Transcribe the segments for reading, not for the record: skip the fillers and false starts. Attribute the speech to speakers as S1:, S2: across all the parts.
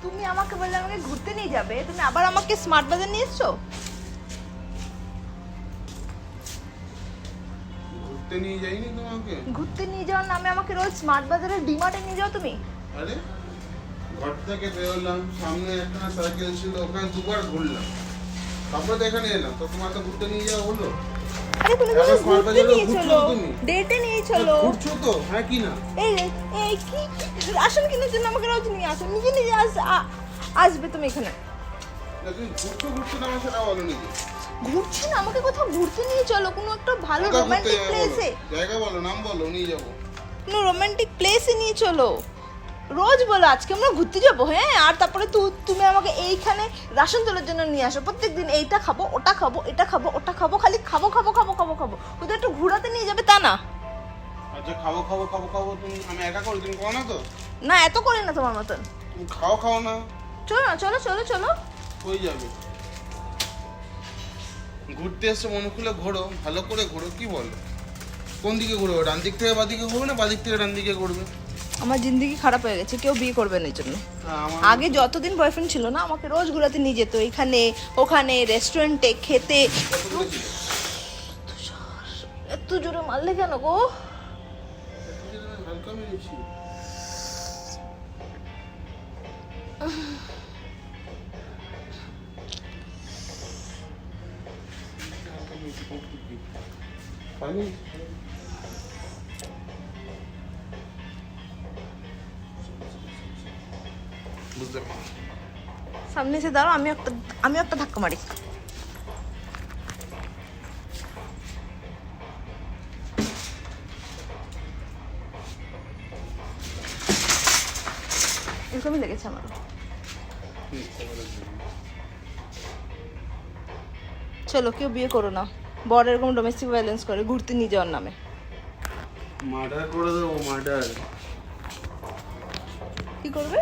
S1: তুমি আমাকে বললে আমাকে ঘুরতে নিয়ে যাবে, তুমি আবার আমাকে স্মার্ট বাজার নিয়ে এসছো।
S2: ঘুরতে নিয়ে যাইনি তোমাকে।
S1: ঘুরতে নিয়ে যাওয়ার নামে আমাকে রোজ স্মার্ট বাজারে ডিমার্টে নিয়ে যাও তুমি।
S2: আরে ঘর থেকে বেরোলাম, সামনে একটা সাইকেল ছিল, ওখানে দুবার ঘুরলাম, তারপরে এখানে এলাম, তো তোমার তো ঘুরতে নিয়ে যাওয়া হলো।
S1: আরে তুমি তো
S2: এখন smart
S1: ঘুরতে
S2: বাজারে
S1: নিয়ে
S2: ঘুরছো
S1: চলো,
S2: তুমি?
S1: ডেটে নিয়ে চলো।
S2: ঘুরছো তো, হ্যাঁ কি না?
S1: এই এই কি রাশন কেনার জন্য আমাকে রোজ নিয়ে আসো, নিজে নিজে আসবে তুমি এখানে।
S2: না, তুমি ঘুরছো না আমার সেটা বলো নিজে।
S1: ঘুরছি না, আমাকে কোথাও ঘুরতে নিয়ে চলো, কোনো একটা ভালো
S2: কোথাও ঘুরতে
S1: রোমান্টিক
S2: যাবে বলো?
S1: প্লেসে।
S2: জায়গা বলো, নাম বলো, নিয়ে যাবো।
S1: কোনো রোমান্টিক প্লেসে নিয়ে চলো। রোজ বলো আজকে আমরা ঘুরতে যাবো, হ্যাঁ, আর তারপরে তুমি আমাকে এইখানে রাশন তোলার জন্য নিয়ে আসো প্রত্যেকদিন। এইটা খাবো, ওটা খাবো, এটা খাবো, ওটা খাবো, খালি খাবো খাবো খাবো খাবো খাবো। কোথাও একটু ঘোরাতে নিয়ে যাবে তা না।
S2: আচ্ছা খাবো খাবো খাবো খাবো, তুমি আমি একা করি, তুমি খাও না তো?
S1: না, এত করি না তোমার মতন।
S2: তুমি খাও না?
S1: চলো না, চলো চলো চলো।
S2: কই যাবে? ঘুরতে এসে মন খুলে ঘোরো, ভালো করে ঘোরো, কি বলো? কোন দিকে ঘুরবে? ডান দিক থেকে বাদিকে ঘুরবে না বাদিক থেকে ডান দিকে ঘুরবে?
S1: আমার জিন্দগি খারাপ হয়ে গেছে, কেউ বিয়ে করবে না এই জন্য।
S2: আমার
S1: আগে যতদিন বয়ফ্রেন্ড ছিল না, আমাকে রোজ ঘোরাতে নিয়ে যেত, এখানে ওখানে রেস্টুরেন্টে খেতে। এত জোরে মারলে কেন গো?
S2: হালকা মেরেছি। পানি বুঝতে পারছি।
S1: সামনে এসে দাঁড়াও, আমি একটা ধাক্কা মারি। এরকমই লেগেছে আমার। চলো, কেউ বিয়ে করো না। বর এরকম ডোমেস্টিক ভায়োলেন্স করে ঘুরতে নিয়ে যাওয়ার নামে।
S2: মার্ডার করে দেবো, মার্ডার।
S1: কি করবে?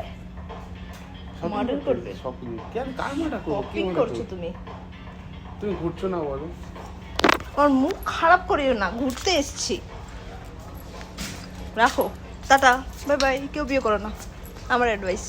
S1: মার্ডার করবে?
S2: শপিং কেন? কার মার্ডার করবো? কি
S1: শপিং
S2: মনে
S1: করছো
S2: করছো?
S1: তুমি?
S2: তুমি ঘুরছো না বলো?
S1: আমার মুখ খারাপ করিও না, ঘুরতে এসছি। রাখো, টাটা, বাই বাই। কেউ বিয়ে করো না, আমার অ্যাডভাইস।